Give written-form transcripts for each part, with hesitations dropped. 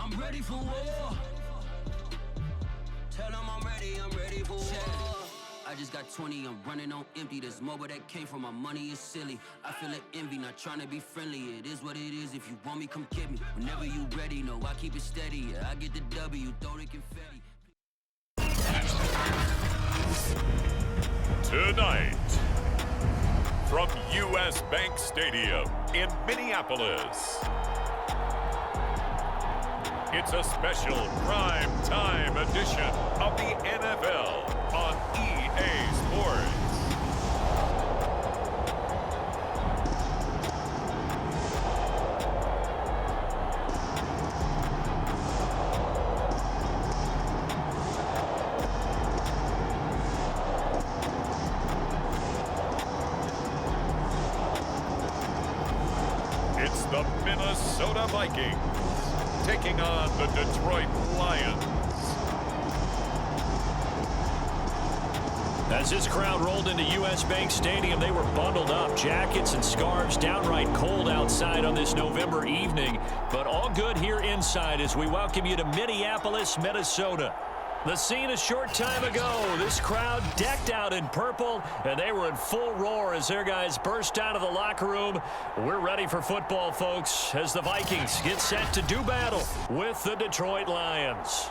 I'm ready for war. Tell them I'm ready for war. I just got 20, I'm running on empty. This mobile that came from my money is silly. I feel like envy, not trying to be friendly. It is what it is, if you want me, come get me. Whenever you ready, no, I keep it steady. Yeah, I get the W, throw the confetti. Tonight, from U.S. Bank Stadium in Minneapolis, it's a special prime time edition of the NFL on EA Sports. It's the Minnesota Vikings taking on the Detroit Lions. As this crowd rolled into U.S. Bank Stadium, they were bundled up, jackets and scarves, downright cold outside on this November evening, but all good here inside as we welcome you to Minneapolis, Minnesota. The scene a short time ago, this crowd decked out in purple, and they were in full roar as their guys burst out of the locker room. We're ready for football, folks, as the Vikings get set to do battle with the Detroit Lions.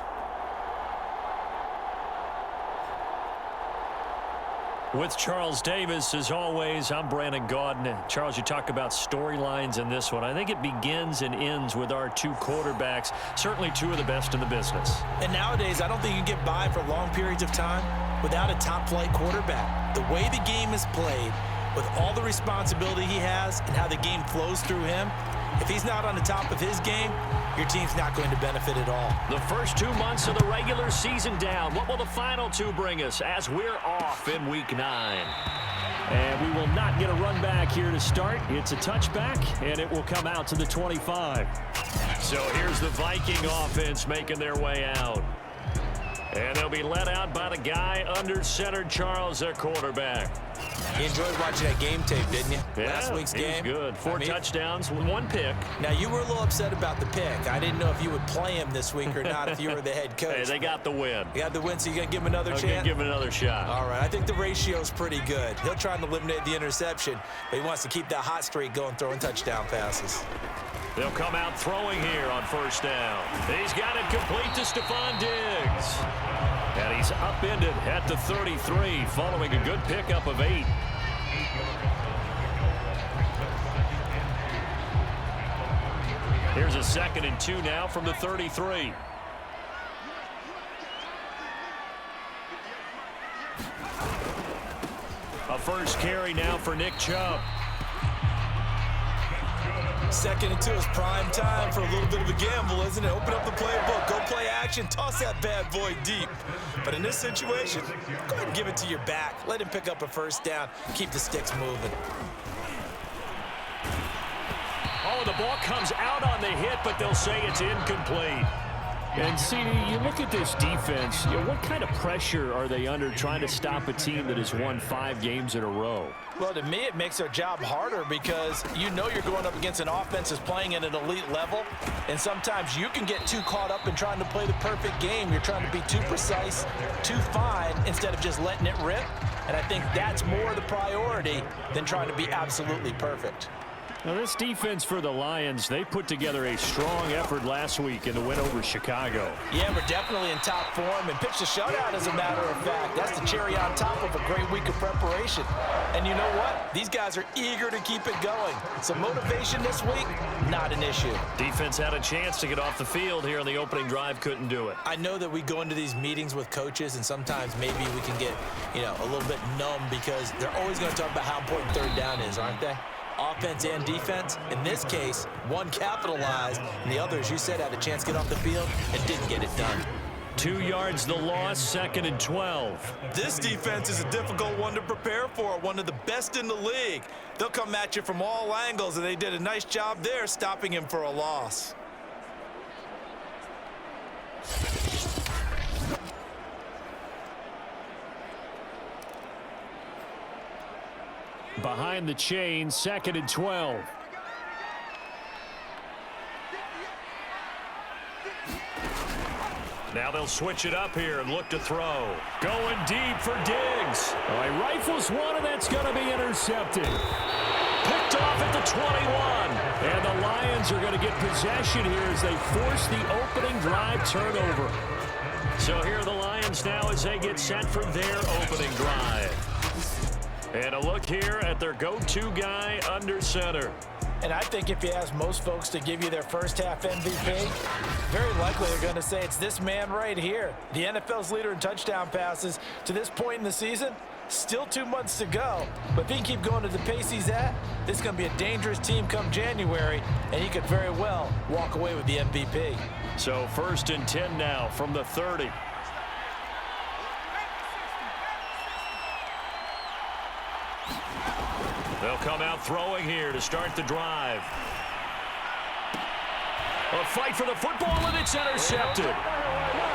With Charles Davis, as always, I'm Brandon Gaudin. Charles, you talk about storylines in this one. I think it begins and ends with our two quarterbacks, certainly two of the best in the business. And nowadays, I don't think you can get by for long periods of time without a top-flight quarterback. The way the game is played, with all the responsibility he has and how the game flows through him, if he's not on the top of his game, your team's not going to benefit at all. The first 2 months of the regular season down. What will the final two bring us as we're off in Week 9? And we will not get a run back here to start. It's a touchback, and it will come out to the 25. So here's the Viking offense making their way out. And they'll be led out by the guy under center, Charles, their quarterback. You enjoyed watching that game tape, didn't you? Yeah, Last week's game. Good. Four touchdowns, one pick. Now, you were a little upset about the pick. I didn't know if you would play him this week or not if you were the head coach. Hey, they got the win. You got the win, so you're going to give him another chance? I'm going to give him another shot. All right. I think the ratio's pretty good. He'll try and eliminate the interception, but he wants to keep that hot streak going, throwing touchdown passes. They'll come out throwing here on first down. He's got it complete to Stephon Diggs. And he's upended at the 33 following a good pickup of 8. Here's a 2nd and 2 now from the 33. A first carry now for Nick Chubb. 2nd and 2 is prime time for a little bit of a gamble, isn't it? Open up the playbook, go play action, toss that bad boy deep. But in this situation, go ahead and give it to your back. Let him pick up a first down, keep the sticks moving. Oh, the ball comes out on the hit, but they'll say it's incomplete. And, CD, you look at this defense, what kind of pressure are they under trying to stop a team that has won 5 games in a row? Well, to me, it makes their job harder because you know you're going up against an offense that's playing at an elite level, and sometimes you can get too caught up in trying to play the perfect game. You're trying to be too precise, too fine, instead of just letting it rip. And I think that's more the priority than trying to be absolutely perfect. Now, this defense for the Lions, they put together a strong effort last week in the win over Chicago. Yeah, we're definitely in top form and pitched a shutout, as a matter of fact. That's the cherry on top of a great week of preparation. And you know what? These guys are eager to keep it going. So motivation this week, not an issue. Defense had a chance to get off the field here on the opening drive, couldn't do it. I know that we go into these meetings with coaches, and sometimes maybe we can get, a little bit numb because they're always going to talk about how important third down is, aren't they? Offense and defense. In this case, one capitalized, and the other, as you said, had a chance to get off the field and didn't get it done. 2 yards the loss, 2nd and 12. This defense is a difficult one to prepare for, one of the best in the league. They'll come at you from all angles, and they did a nice job there stopping him for a loss. Behind the chain, 2nd and 12. Now they'll switch it up here and look to throw. Going deep for Diggs. Oh, he rifles one, and that's going to be intercepted. Picked off at the 21. And the Lions are going to get possession here as they force the opening drive turnover. So here are the Lions now as they get set for their opening drive. And a look here at their go-to guy under center. And I think if you ask most folks to give you their first half MVP, very likely they're going to say it's this man right here. The NFL's leader in touchdown passes to this point in the season. Still 2 months to go. But if he can keep going at the pace he's at, this is going to be a dangerous team come January, and he could very well walk away with the MVP. So 1st and 10 now from the 30. They'll come out throwing here to start the drive. A fight for the football, and it's intercepted.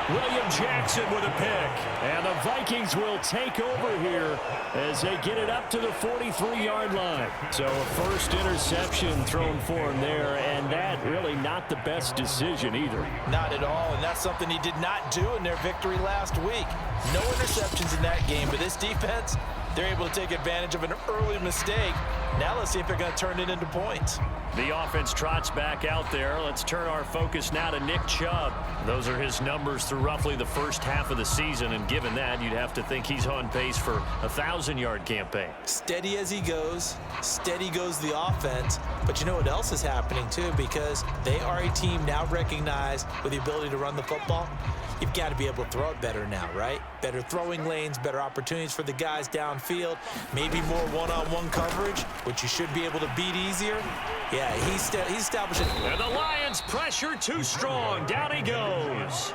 William Jackson with a pick. And the Vikings will take over here as they get it up to the 43-yard line. So a first interception thrown for him there, and that really not the best decision either. Not at all, and that's something he did not do in their victory last week. No interceptions in that game, but this defense, they're able to take advantage of an early mistake. Now let's see if they're going to turn it into points. The offense trots back out there. Let's turn our focus now to Nick Chubb. Those are his numbers through roughly the first half of the season, and given that, you'd have to think he's on pace for a 1,000-yard campaign. Steady as he goes, steady goes the offense. But you know what else is happening, too, because they are a team now recognized with the ability to run the football. You've got to be able to throw it better now, right? Better throwing lanes, better opportunities for the guys downfield, maybe more one-on-one coverage, which you should be able to beat easier. Yeah, he's establishing. And the Lions pressure too strong. Down he goes.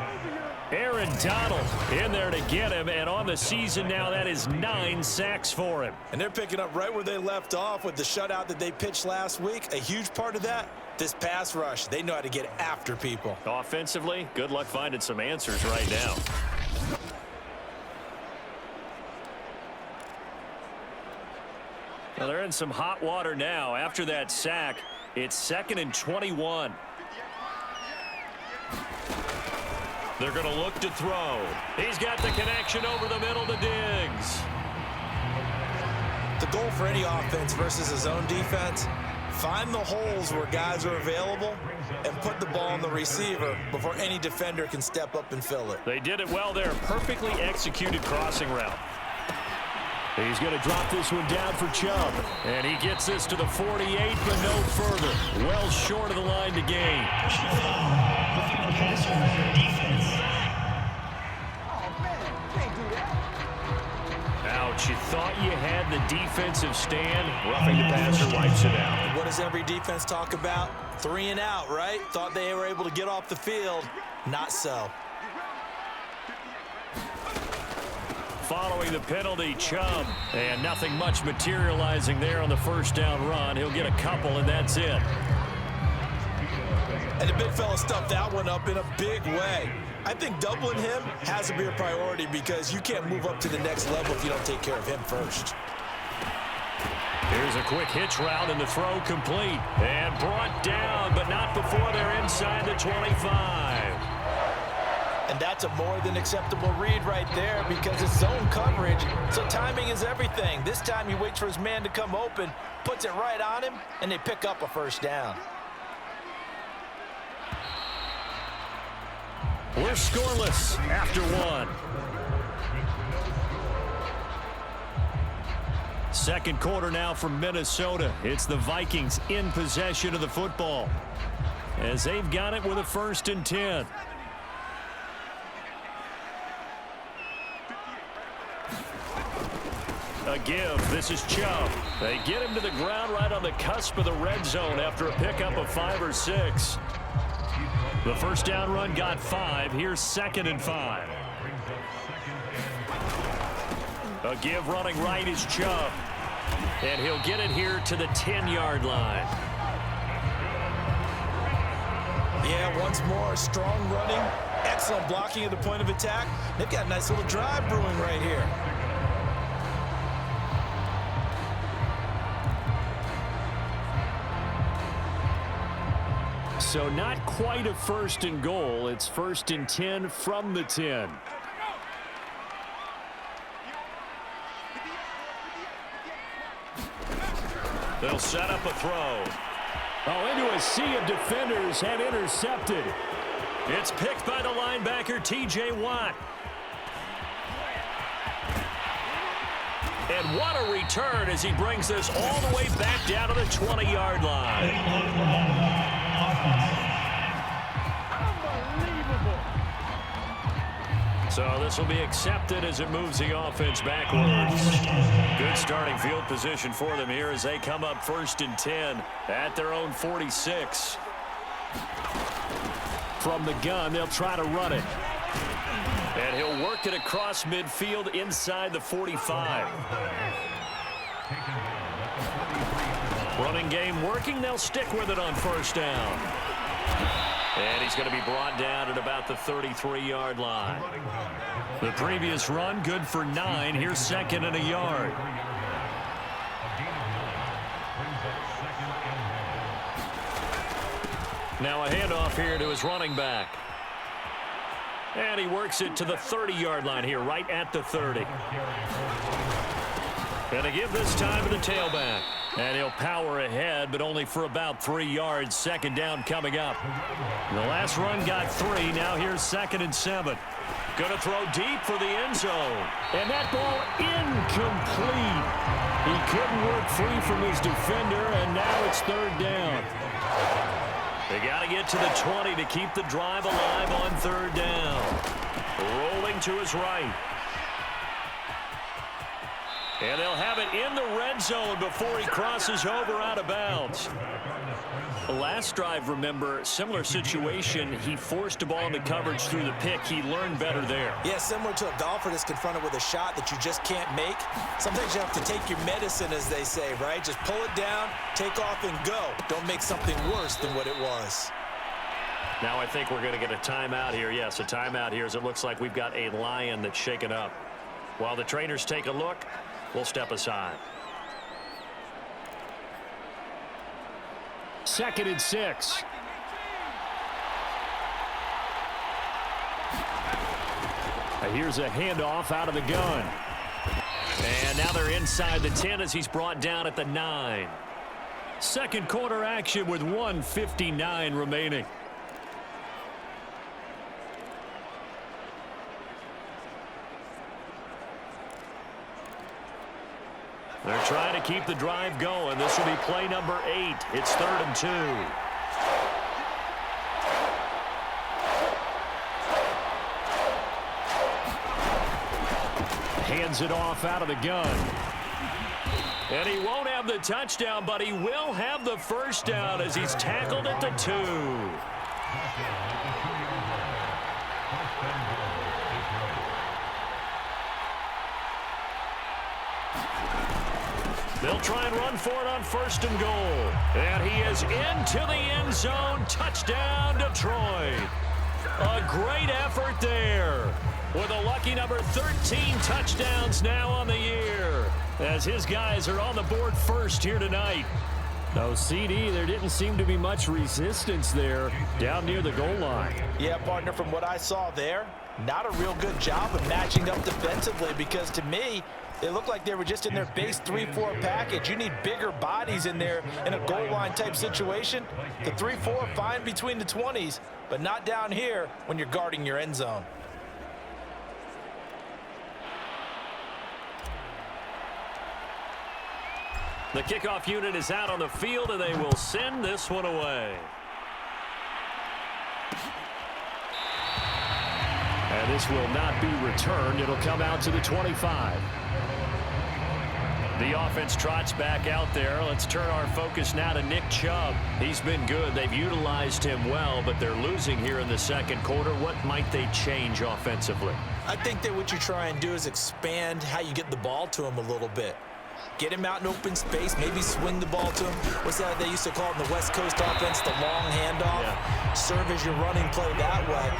Aaron Donald in there to get him, and on the season now, that is 9 sacks for him. And they're picking up right where they left off with the shutout that they pitched last week. A huge part of that, this pass rush. They know how to get after people. Offensively, good luck finding some answers right now. Well, they're in some hot water now. After that sack, it's 2nd and 21. They're going to look to throw. He's got the connection over the middle to Diggs. The goal for any offense versus his own defense, find the holes where guys are available and put the ball on the receiver before any defender can step up and fill it. They did it well there. Perfectly executed crossing route. He's going to drop this one down for Chubb. And he gets this to the 48, but no further. Well short of the line to gain. Ouch, you thought you had the defensive stand. Roughing the passer wipes it out. What does every defense talk about? 3 and out, right? Thought they were able to get off the field. Not so. Following the penalty, Chubb. And nothing much materializing there on the first down run. He'll get a couple, and that's it. And the big fella stuffed that one up in a big way. I think doubling him has to be a priority because you can't move up to the next level if you don't take care of him first. Here's a quick hitch route, and the throw complete. And brought down, but not before they're inside the 25. And that's a more than acceptable read right there because it's zone coverage, so timing is everything. This time he waits for his man to come open, puts it right on him, and they pick up a first down. We're scoreless after 1. Second quarter now from Minnesota. It's the Vikings in possession of the football as they've got it with a 1st and 10. A give. This is Chubb. They get him to the ground right on the cusp of the red zone after a pickup of 5 or 6. The first down run got 5. Here's 2nd and 5. A give running right is Chubb. And he'll get it here to the 10-yard line. Yeah, once more, strong running, excellent blocking at the point of attack. They've got a nice little drive brewing right here. So not quite a 1st and goal. It's 1st and 10 from the 10. They'll set up a throw. Oh, into a sea of defenders and intercepted. It's picked by the linebacker, T.J. Watt. And what a return as he brings this all the way back down to the 20-yard line. Unbelievable. So this will be accepted as it moves the offense backwards. Good starting field position for them here as they come up 1st and 10 at their own 46. From the gun, they'll try to run it. And he'll work it across midfield inside the 45. Running game working. They'll stick with it on 1st down. And he's going to be brought down at about the 33-yard line. The previous run, good for 9. Here's 2nd and a yard. Now a handoff here to his running back. And he works it to the 30-yard line here, right at the 30. Gonna give this time to the tailback. And he'll power ahead, but only for about 3 yards. 2nd down coming up. The last run got 3. Now here's 2nd and 7. Gonna throw deep for the end zone. And that ball incomplete. He couldn't work free from his defender, and now it's 3rd down. They got to get to the 20 to keep the drive alive on 3rd down. Rolling to his right. And they'll have it in the red zone before he crosses over out of bounds. The last drive, remember, similar situation. He forced a ball into coverage through the pick. He learned better there. Yeah, similar to a golfer that's confronted with a shot that you just can't make. Sometimes you have to take your medicine, as they say, right? Just pull it down, take off, and go. Don't make something worse than what it was. Now I think we're going to get a timeout here. Yes, a timeout here as it looks like we've got a lion that's shaken up. While the trainers take a look, we'll step aside. 2nd and 6. Here's a handoff out of the gun. And now they're inside the 10 as he's brought down at the 9. 2nd quarter action with 1:59 remaining. They're trying to keep the drive going. This will be play number 8. It's 3rd and 2. Hands it off out of the gun. And he won't have the touchdown, but he will have the 1st down as he's tackled at the 2. They'll try and run for it on 1st and goal. And he is into the end zone. Touchdown, Detroit. A great effort there. With a lucky number 13 touchdowns now on the year. As his guys are on the board first here tonight. No, CD, there didn't seem to be much resistance there down near the goal line. Yeah, partner, from what I saw there, not a real good job of matching up defensively because to me, it looked like they were just in their base 3-4 package. You need bigger bodies in there in a goal line type situation. The 3-4 fine between the 20s, but not down here when you're guarding your end zone. The kickoff unit is out on the field, and they will send this one away. And this will not be returned. It'll come out to the 25. The offense trots back out there. Let's turn our focus now to Nick Chubb. He's been good. They've utilized him well, but they're losing here in the 2nd quarter. What might they change offensively? I think that what you try and do is expand how you get the ball to him a little bit. Get him out in open space, maybe swing the ball to him. What's that they used to call it in the West Coast offense, the long handoff? Yeah. Serve as your running play that way,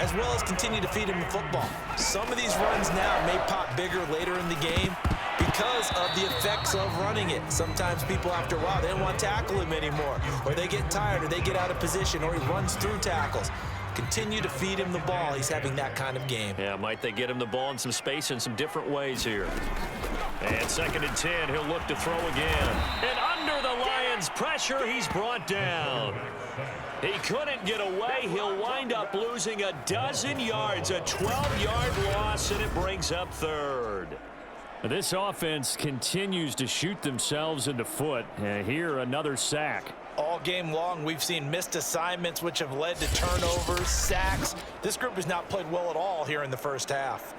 as well as continue to feed him the football. Some of these runs now may pop bigger later in the game because of the effects of running it. Sometimes people, after a while, they don't want to tackle him anymore, or they get tired, or they get out of position, or he runs through tackles. Continue to feed him the ball. He's having that kind of game. Yeah, might they get him the ball in some space in some different ways here. And 2nd and 10, he'll look to throw again. And under the Lions' pressure, he's brought down. He couldn't get away. He'll wind up losing a dozen yards, a 12-yard loss, and it brings up 3rd. This offense continues to shoot themselves in the foot. Here, another sack. All game long, we've seen missed assignments, which have led to turnovers, sacks. This group has not played well at all here in the first half.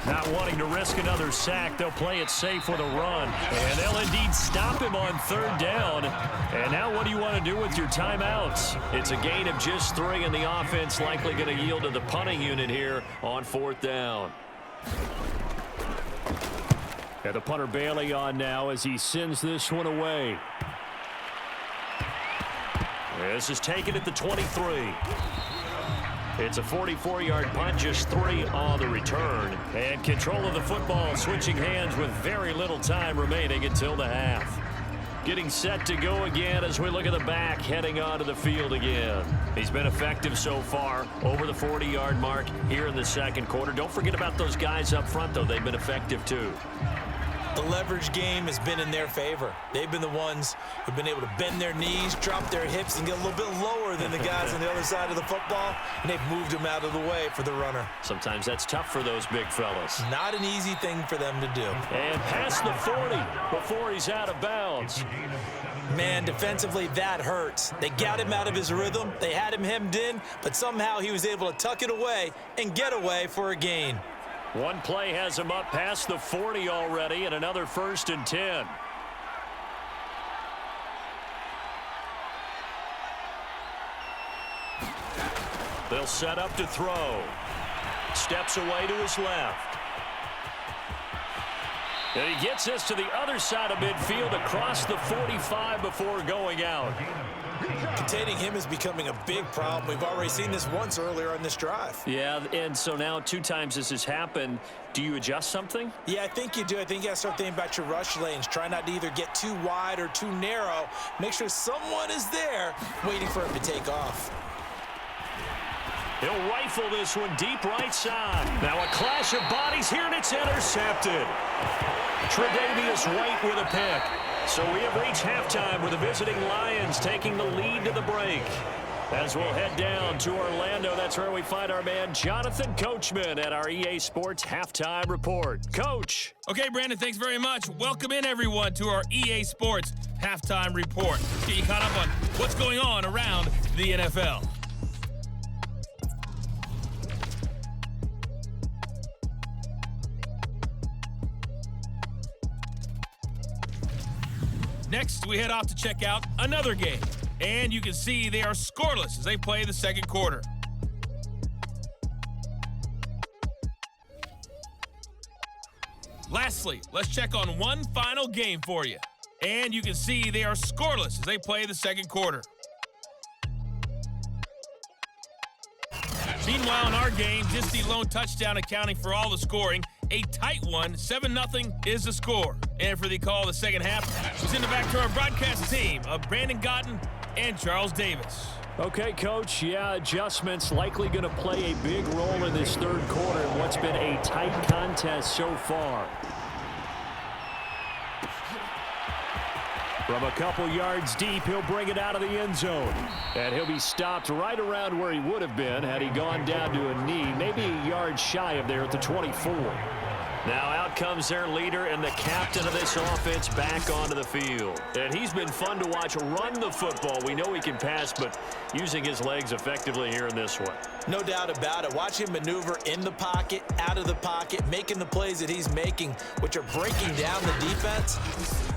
Not wanting to risk another sack, they'll play it safe with a run. And they'll indeed stop him on 3rd down. And now what do you want to do with your timeouts? It's a gain of just 3, and the offense likely going to yield to the punting unit here on 4th down. And the punter Bailey on now as he sends this one away. This is taken at the 23. It's a 44-yard punt, just 3 on the return. And control of the football, switching hands with very little time remaining until the half. Getting set to go again as we look at the back, heading onto the field again. He's been effective so far, over the 40-yard mark here in the 2nd quarter. Don't forget about those guys up front, though. They've been effective, too. The leverage game has been in their favor. They've been the ones who've been able to bend their knees, drop their hips, and get a little bit lower than the guys on the other side of the football, and they've moved them out of the way for the runner. Sometimes that's tough for those big fellas. Not an easy thing for them to do. And past the 40 before he's out of bounds. Man, defensively, that hurts. They got him out of his rhythm. They had him hemmed in, but somehow he was able to tuck it away and get away for a gain. One play has him up past the 40 already, and another 1st and 10. They'll set up to throw. Steps away to his left. And he gets this to the other side of midfield across the 45 before going out. Containing him is becoming a big problem. We've already seen this once earlier on this drive. Yeah, and so now 2 times this has happened. Do you adjust something? Yeah, I think you do. I think you got to start thinking about your rush lanes. Try not to either get too wide or too narrow. Make sure someone is there waiting for him to take off. He'll rifle this one deep right side. Now a clash of bodies here, and it's intercepted. Tre'Davious White with a pick. So we have reached halftime with the visiting Lions taking the lead to the break. As we'll head down to Orlando, that's where we find our man Jonathan Coachman at our EA Sports Halftime Report. Coach. Okay, Brandon, thanks very much. Welcome in, everyone, to our EA Sports Halftime Report. Let's get you caught up on what's going on around the NFL. Next, we head off to check out another game. And you can see they are scoreless as they play the 2nd quarter. Lastly, let's check on one final game for you. And you can see they are scoreless as they play the 2nd quarter. Meanwhile, in our game, just the lone touchdown accounting for all the scoring. A tight one, 7-0 is the score. And for the call of the 2nd half, we send it back to our broadcast team of Brandon Gotten and Charles Davis. Okay, Coach, yeah, adjustments likely going to play a big role in this 3rd quarter in what's been a tight contest so far. From a couple yards deep, he'll bring it out of the end zone. And he'll be stopped right around where he would have been had he gone down to a knee, maybe a yard shy of there at the 24. Now out comes their leader and the captain of this offense back onto the field. And he's been fun to watch run the football. We know he can pass, but using his legs effectively here in this one. No doubt about it. Watch him maneuver in the pocket, out of the pocket, making the plays that he's making, which are breaking down the defense.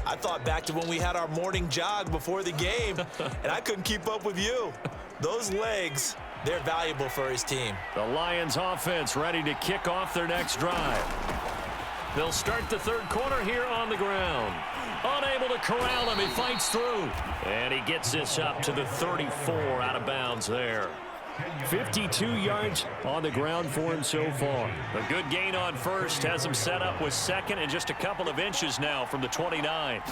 I thought back to when we had our morning jog before the game, and I couldn't keep up with you. Those legs, they're valuable for his team. The Lions offense ready to kick off their next drive. They'll start the third quarter here on the ground. Unable to corral him. He fights through. And he gets this up to the 34 out of bounds there. 52 yards on the ground for him so far. A good gain on first has him set up with second and just a couple of inches now from the 29.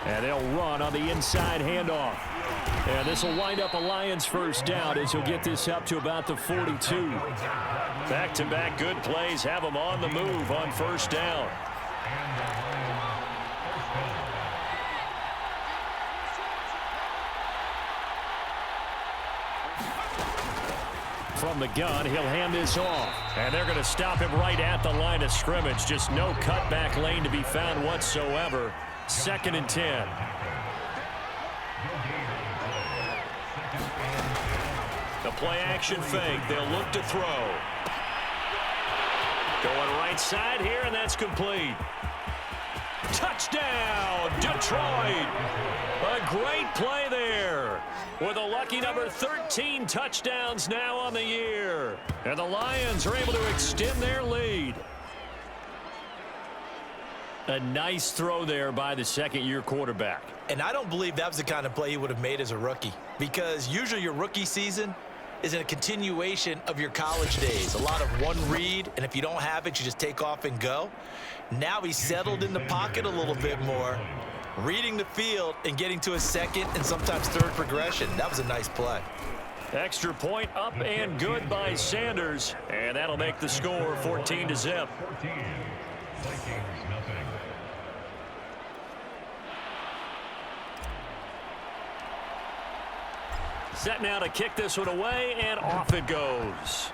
And they'll run on the inside handoff. And this will wind up a Lions first down as he'll get this up to about the 42. Back-to-back good plays have him on the move on first down. From the gun, he'll hand this off. And they're going to stop him right at the line of scrimmage. Just no cutback lane to be found whatsoever. 2nd and 10. The play-action fake. They'll look to throw. Going right side here, and that's complete. Touchdown, Detroit. A great play there. With a lucky number 13 touchdowns now on the year. And the Lions are able to extend their lead. A nice throw there by the second-year quarterback. And I don't believe that was the kind of play he would have made as a rookie, because usually your rookie season is a continuation of your college days. A lot of one read, and if you don't have it, you just take off and go. Now he's settled in the pocket a little bit more, reading the field and getting to a second and sometimes third progression. That was a nice play. Extra point up and good by Sanders, and that'll make the score 14-0. Set now to kick this one away, and off it goes.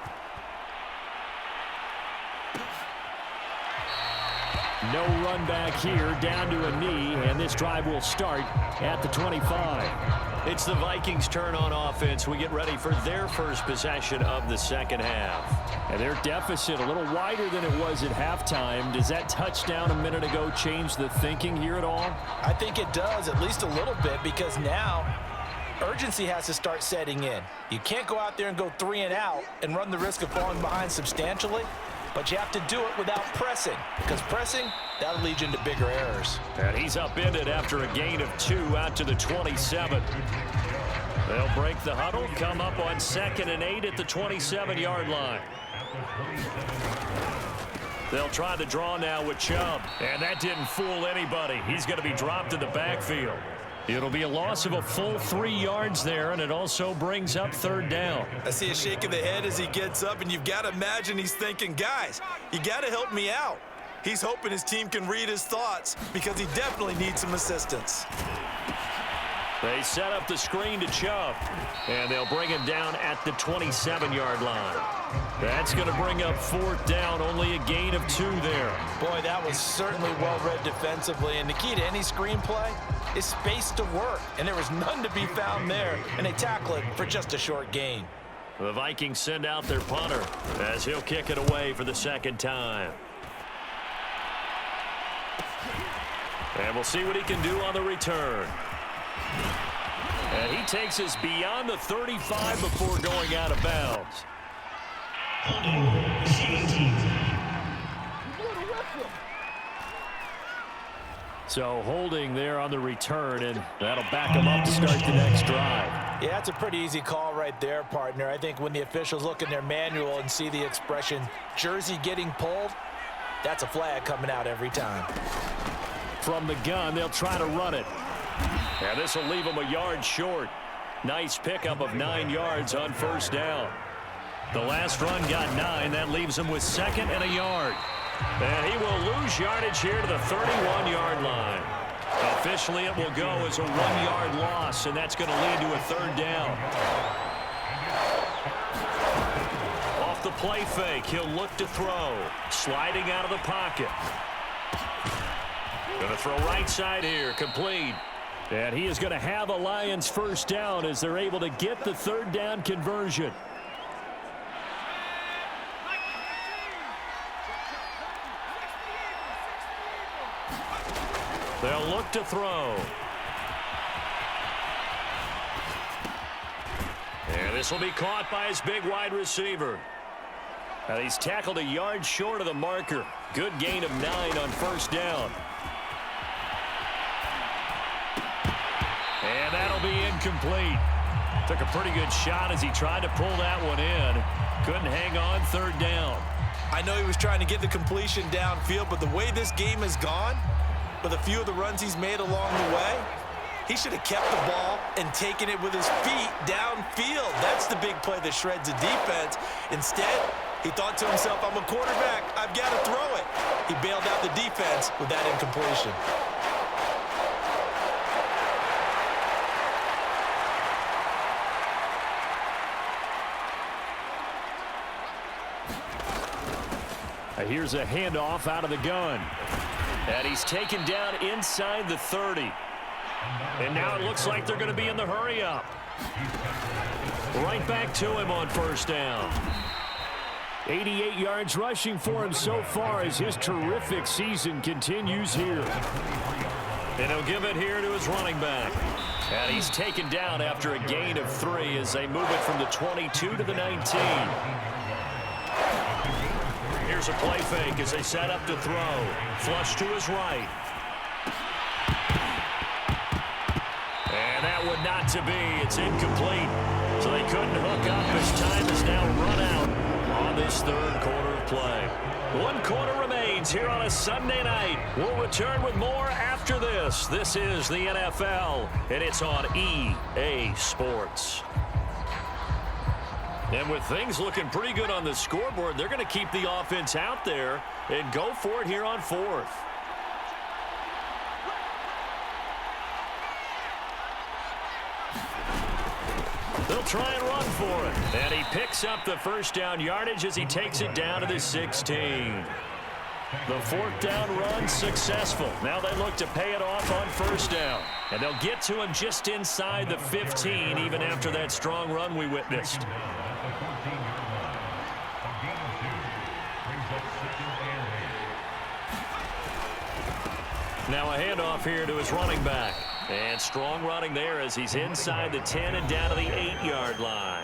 No run back here, down to a knee, and this drive will start at the 25. It's the Vikings' turn on offense. We get ready for their first possession of the second half. And their deficit a little wider than it was at halftime. Does that touchdown a minute ago change the thinking here at all? I think it does, at least a little bit, because now urgency has to start setting in. You can't go out there and go 3 and out and run the risk of falling behind substantially, but you have to do it without pressing, because pressing, that'll lead you into bigger errors. And he's upended after a gain of 2 out to the 27. They'll break the huddle, come up on 2nd and 8 at the 27-yard line. They'll try the draw now with Chubb, and that didn't fool anybody. He's going to be dropped in the backfield. It'll be a loss of a full 3 yards there, and it also brings up 3rd down. I see a shake of the head as he gets up, and you've got to imagine he's thinking, guys, you got to help me out. He's hoping his team can read his thoughts because he definitely needs some assistance. They set up the screen to Chubb, and they'll bring him down at the 27-yard line. That's going to bring up 4th down, only a gain of 2 there. Boy, that was certainly well-read defensively, and the key to any screen play is space to work, and there was none to be found there, and they tackle it for just a short gain. The Vikings send out their punter as he'll kick it away for the 2nd time. And we'll see what he can do on the return. And he takes us beyond the 35 before going out of bounds. So holding there on the return, and that'll back him up to start the next drive. Yeah, that's a pretty easy call right there, partner. I think when the officials look in their manual and see the expression jersey getting pulled, that's a flag coming out every time. From the gun, they'll try to run it. And this will leave him a yard short. Nice pickup of 9 yards on 1st down. The last run got 9. That leaves him with 2nd and a yard. And he will lose yardage here to the 31-yard line. Officially, it will go as a 1-yard loss, and that's going to lead to a 3rd down. Off the play fake, he'll look to throw. Sliding out of the pocket. Going to throw right side here, complete. And he is going to have a Lions 1st down as they're able to get the 3rd down conversion. They'll look to throw. And this will be caught by his big wide receiver. Now he's tackled a yard short of the marker. Good gain of 9 on first down. And that'll be incomplete. Took a pretty good shot as he tried to pull that one in. Couldn't hang on third down. I know he was trying to get the completion downfield, but the way this game has gone, with a few of the runs he's made along the way, he should have kept the ball and taken it with his feet downfield. That's the big play that shreds the defense. Instead, he thought to himself, I'm a quarterback, I've got to throw it. He bailed out the defense with that incompletion. Here's a handoff out of the gun. And he's taken down inside the 30. And now it looks like they're going to be in the hurry up. Right back to him on first down. 88 yards rushing for him so far as his terrific season continues here. And he'll give it here to his running back. And he's taken down after a gain of 3 as they move it from the 22 to the 19. Here's a play fake as they set up to throw. Flush to his right. And that would not to be. It's incomplete. So they couldn't hook up as time is now run out on this third quarter of play. 1 quarter remains here on a Sunday night. We'll return with more after this. This is the NFL, and it's on EA Sports. And with things looking pretty good on the scoreboard, they're going to keep the offense out there and go for it here on 4th. They'll try and run for it. And he picks up the first down yardage as he takes it down to the 16. The 4th down run successful. Now they look to pay it off on first down. And they'll get to him just inside the 15 even after that strong run we witnessed. Now a handoff here to his running back. And strong running there as he's inside the 10 and down to the 8-yard line.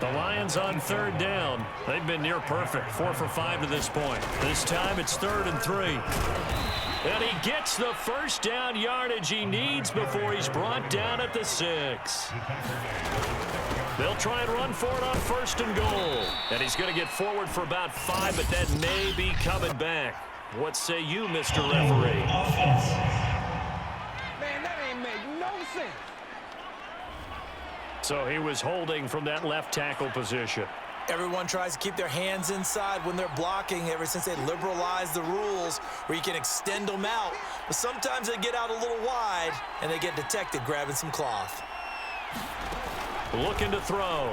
The Lions on third down. They've been near perfect. 4 for 5 to this point. This time it's 3rd and 3. And he gets the first down yardage he needs before he's brought down at the 6. They'll try and run for it on 1st and goal. And he's going to get forward for about 5, but that may be coming back. What say you, Mr. Referee? Man, that ain't make no sense. So he was holding from that left tackle position. Everyone tries to keep their hands inside when they're blocking ever since they liberalized the rules where you can extend them out. But sometimes they get out a little wide and they get detected grabbing some cloth. Looking to throw.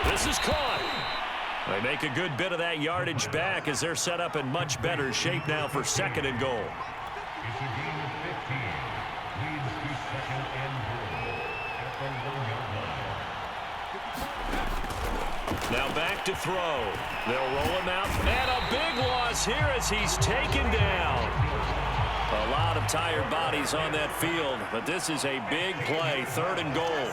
This is caught. They make a good bit of that yardage back as they're set up in much better shape now for 2nd and goal. Now back to throw. They'll roll him out. And a big loss here as he's taken down. A lot of tired bodies on that field, but this is a big play. 3rd and goal.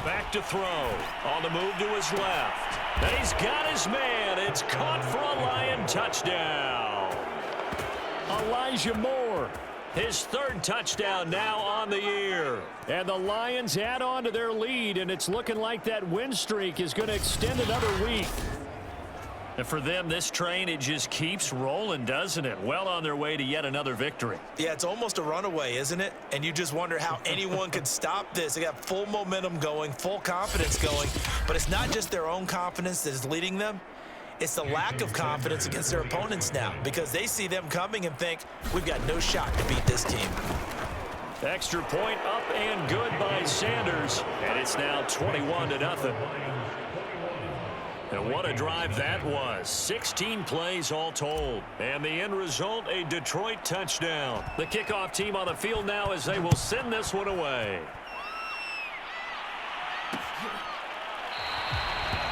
Back to throw. On the move to his left. And he's got his man. It's caught for a Lion touchdown. Elijah Moore. His 3rd touchdown now on the year. And the Lions add on to their lead, and it's looking like that win streak is going to extend another week. And for them, this train, it just keeps rolling, doesn't it? Well on their way to yet another victory. Yeah, it's almost a runaway, isn't it? And you just wonder how anyone could stop this. They got full momentum going, full confidence going. But it's not just their own confidence that is leading them. It's the lack of confidence against their opponents now because they see them coming and think, we've got no shot to beat this team. Extra point up and good by Sanders. And it's now 21-0. And what a drive that was. 16 plays all told. And the end result, a Detroit touchdown. The kickoff team on the field now as they will send this one away.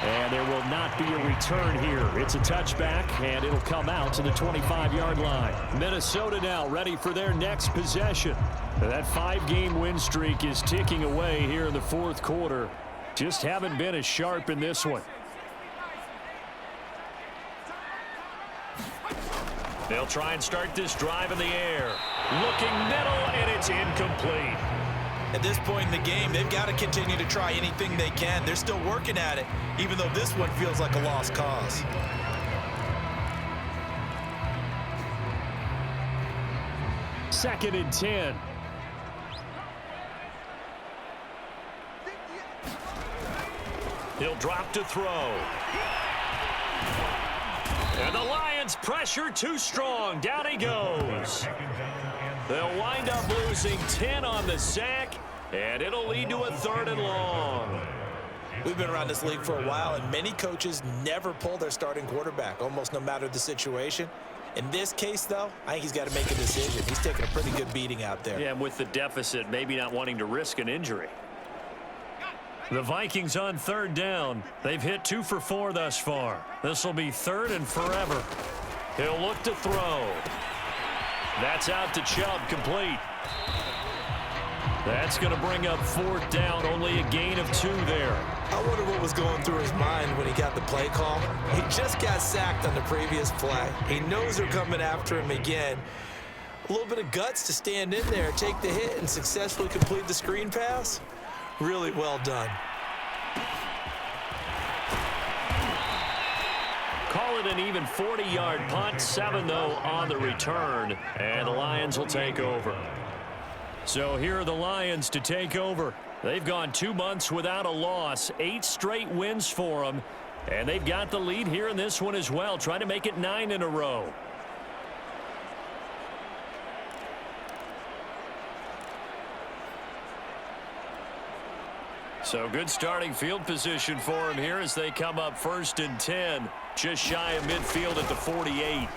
And there will not be a return here. It's a touchback, and it'll come out to the 25-yard line. Minnesota now ready for their next possession. That 5-game win streak is ticking away here in the fourth quarter. Just haven't been as sharp in this one. They'll try and start this drive in the air. Looking middle, and it's incomplete. At this point in the game, they've got to continue to try anything they can. They're still working at it, even though this one feels like a lost cause. Second and 10. He'll drop to throw. And the Lions pressure too strong. Down he goes. They'll wind up losing 10 on the sack, and it'll lead to a 3rd and long. We've been around this league for a while, and many coaches never pull their starting quarterback, almost no matter the situation. In this case, though, I think he's got to make a decision. He's taking a pretty good beating out there. Yeah, and with the deficit, maybe not wanting to risk an injury. The Vikings on 3rd down. They've hit 2 for 4 thus far. This will be 3rd and forever. He'll look to throw. That's out to Chubb, complete. That's going to bring up 4th down, only a gain of 2 there. I wonder what was going through his mind when he got the play call. He just got sacked on the previous play. He knows they're coming after him again. A little bit of guts to stand in there, take the hit, and successfully complete the screen pass. Really well done. Call it an even 40-yard punt. 7, though, on the return. And the Lions will take over. So here are the Lions to take over. They've gone 2 months without a loss. 8 straight wins for them. And they've got the lead here in this one as well, trying to make it 9 in a row. So good starting field position for him here as they come up 1st and 10. Just shy of midfield at the 48.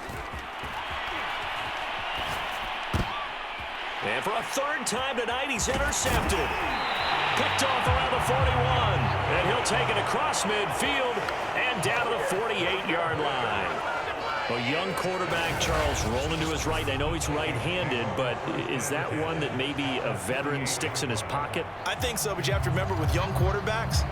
And for a 3rd time tonight, he's intercepted. Picked off around the 41. And he'll take it across midfield and down to the 48-yard line. A young quarterback, Charles, rolling to his right. I know he's right-handed, but is that one that maybe a veteran sticks in his pocket? I think so, but you have to remember with young quarterbacks,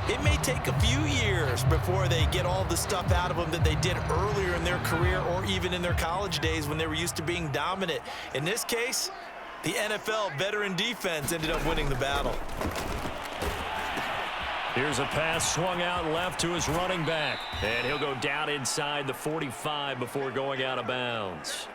it may take a few years before they get all the stuff out of them that they did earlier in their career or even in their college days when they were used to being dominant. In this case, the NFL veteran defense ended up winning the battle. Here's a pass swung out left to his running back. And he'll go down inside the 45 before going out of bounds.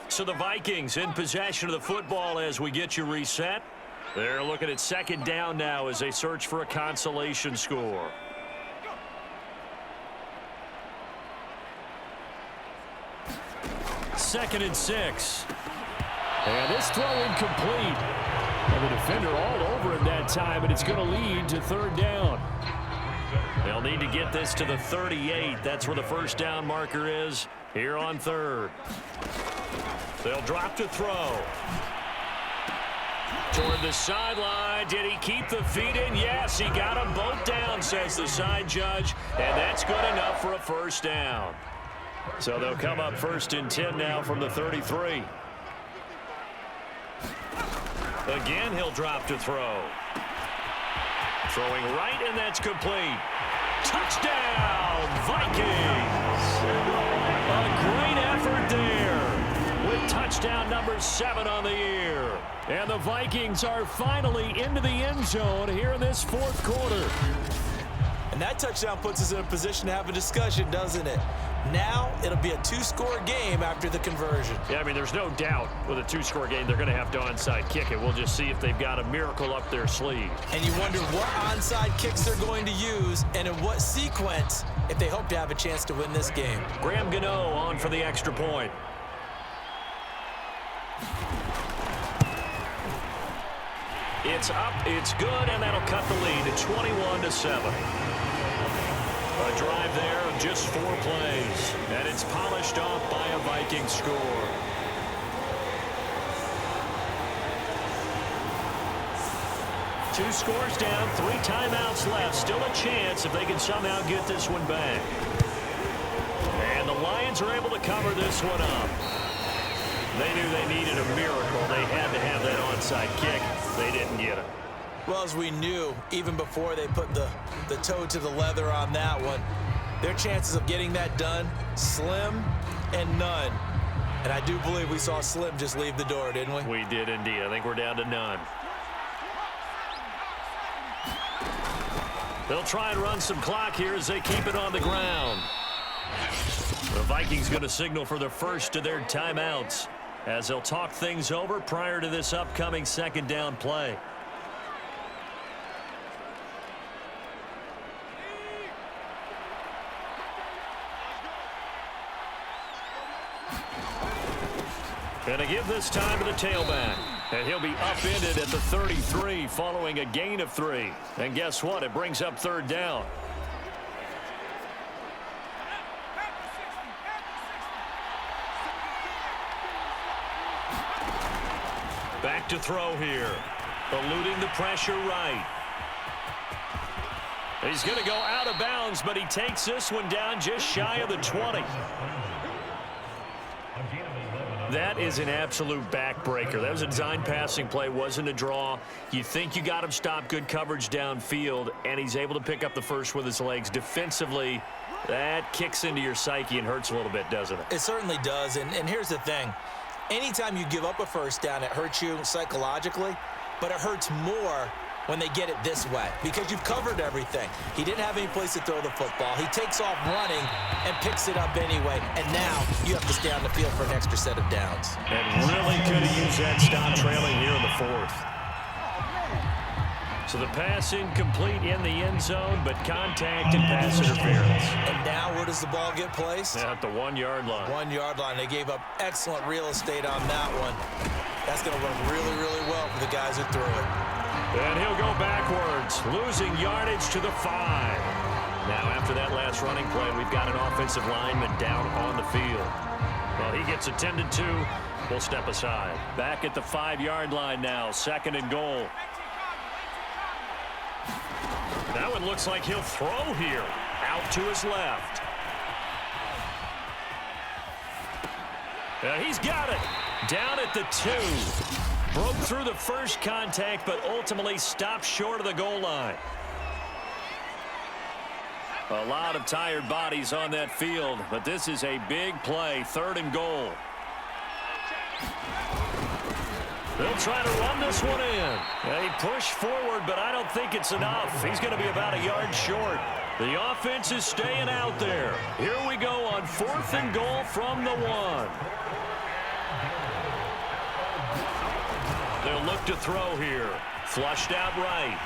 So the Vikings in possession of the football as we get you reset. They're looking at 2nd down now as they search for a consolation score. Second and 6. And this throw incomplete. And the defender all over him that time, and it's going to lead to 3rd down. They'll need to get this to the 38. That's where the 1st down marker is here on 3rd. They'll drop to throw. Toward the sideline. Did he keep the feet in? Yes, he got them both down, says the side judge. And that's good enough for a 1st down. So they'll come up 1st and 10 now from the 33. Again, he'll drop to throw. Throwing right, and that's complete. Touchdown, Vikings! A great effort there with touchdown number 7 on the year. And the Vikings are finally into the end zone here in this 4th quarter. And that touchdown puts us in a position to have a discussion, doesn't it? Now it'll be a 2-score game after the conversion. Yeah, I mean, there's no doubt with a 2-score game they're going to have to onside kick it. We'll just see if they've got a miracle up their sleeve. And you wonder what onside kicks they're going to use and in what sequence if they hope to have a chance to win this game. Graham Gano on for the extra point. It's up, it's good, and that'll cut the lead to 21-7. A drive there of just 4 plays, and it's polished off by a Viking score. 2 scores down, 3 timeouts left. Still a chance if they can somehow get this one back. And the Lions are able to cover this one up. They knew they needed a miracle. They had to have that onside kick. They didn't get it. Well, as we knew, even before they put the toe to the leather on that one, their chances of getting that done, slim and none. And I do believe we saw Slim just leave the door, didn't we? We did indeed. I think we're down to none. They'll try and run some clock here as they keep it on the ground. The Vikings going to signal for the first of their timeouts as they'll talk things over prior to this upcoming second down play. And to give this time to the tailback. And he'll be upended at the 33 following a gain of 3. And guess what? It brings up third down. Back to throw here. Eluding the pressure right. He's going to go out of bounds, but he takes this one down just shy of the 20. That is an absolute backbreaker. That was a design passing play, wasn't a draw. You think you got him stopped, good coverage downfield, and he's able to pick up the first with his legs. Defensively, that kicks into your psyche and hurts a little bit, doesn't it? It certainly does, and here's the thing. Anytime you give up a first down, it hurts you psychologically, but it hurts more when they get it this way because you've covered everything. He didn't have any place to throw the football. He takes off running and picks it up anyway, and now you have to stay on the field for an extra set of downs. And really could have used that stop trailing here in the 4th. So the pass incomplete in the end zone, but contact and pass interference. And now where does the ball get placed? At the 1-yard line. 1-yard line. They gave up excellent real estate on that one. That's going to work really, really well for the guys who threw it. And he'll go backwards, losing yardage to the 5. Now, after that last running play, we've got an offensive lineman down on the field. Well, he gets attended to. We'll step aside. Back at the 5-yard line now, 2nd and goal. That one looks like he'll throw here. Out to his left. And he's got it. Down at the 2. Broke through the first contact, but ultimately stopped short of the goal line. A lot of tired bodies on that field, but this is a big play. 3rd and goal. They'll try to run this one in. They push forward, but I don't think it's enough. He's going to be about a yard short. The offense is staying out there. Here we go on 4th and goal from the 1. They'll look to throw here. Flushed out right.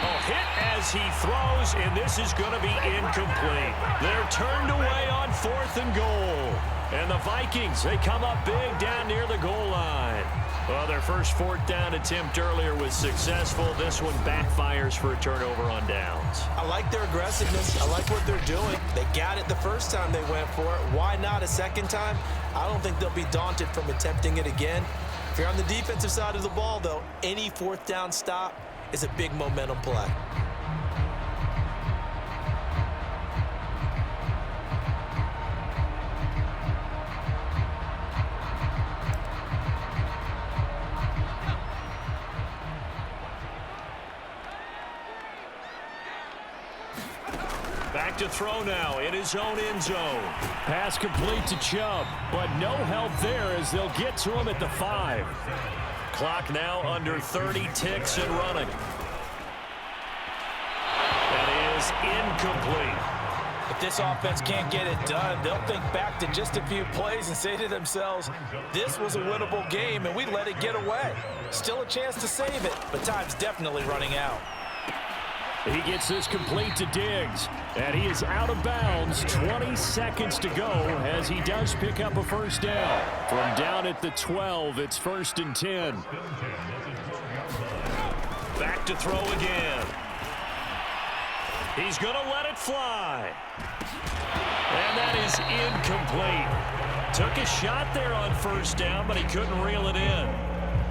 Oh, hit as he throws, and this is going to be incomplete. They're turned away on 4th and goal. And the Vikings, they come up big down near the goal line. Well, their first 4th down attempt earlier was successful. This one backfires for a turnover on downs. I like their aggressiveness. I like what they're doing. They got it the first time they went for it. Why not a second time? I don't think they'll be daunted from attempting it again. If you're on the defensive side of the ball, though, any 4th down stop is a big momentum play. Back to throw now in his own end zone. Pass complete to Chubb, but no help there as they'll get to him at the 5. Clock now under 30 ticks and running. That is incomplete. If this offense can't get it done, they'll think back to just a few plays and say to themselves, this was a winnable game and we let it get away. Still a chance to save it, but time's definitely running out. He gets this complete to Diggs, and he is out of bounds. 20 seconds to go as he does pick up a first down. From down at the 12, it's 1st and 10. Back to throw again. He's going to let it fly. And that is incomplete. Took a shot there on 1st down, but he couldn't reel it in.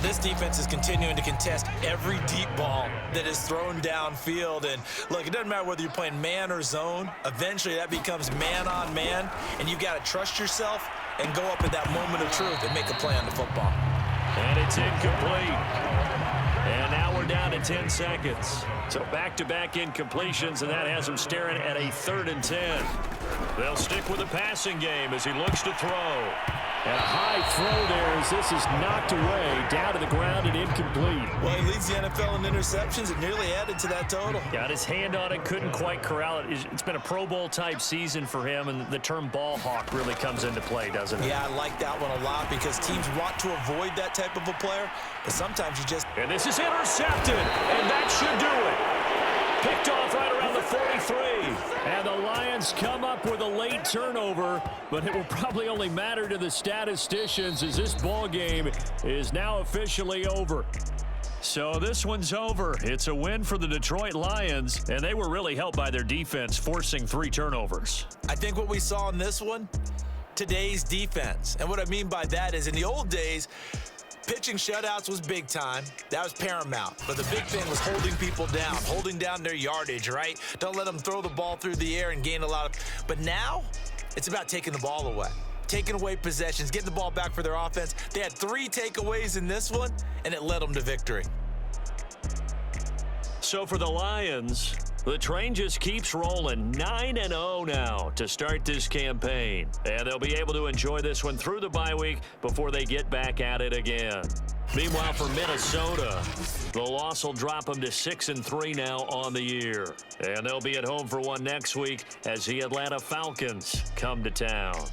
This defense is continuing to contest every deep ball that is thrown downfield. And look, it doesn't matter whether you're playing man or zone. Eventually, that becomes man on man, and you've got to trust yourself and go up at that moment of truth and make a play on the football. And it's incomplete. And now we're down to 10 seconds. So back-to-back incompletions, and that has them staring at a 3rd and 10. They'll stick with the passing game as he looks to throw. And a high throw there as this is knocked away, down to the ground and incomplete. Well, he leads the NFL in interceptions and nearly added to that total. Got his hand on it, couldn't quite corral it. It's been a Pro Bowl-type season for him, and the term ball hawk really comes into play, doesn't it? Yeah, I like that one a lot because teams want to avoid that type of a player, but sometimes you just... And this is intercepted, and that should do it. Picked off right around the 43. And the Lions come up with a late turnover, but it will probably only matter to the statisticians as this ball game is now officially over. So this one's over. It's a win for the Detroit Lions, and they were really helped by their defense, forcing 3 turnovers. I think what we saw in this one, today's defense. And what I mean by that is in the old days, pitching shutouts was big time. That was paramount. But the big thing was holding people down, holding down their yardage, right? Don't let them throw the ball through the air and gain a lot of... But now, it's about taking the ball away. Taking away possessions, getting the ball back for their offense. They had 3 takeaways in this one, and it led them to victory. So for the Lions, the train just keeps rolling. 9-0 now to start this campaign. And they'll be able to enjoy this one through the bye week before they get back at it again. Meanwhile, for Minnesota, the loss will drop them to 6-3 now on the year. And they'll be at home for one next week as the Atlanta Falcons come to town.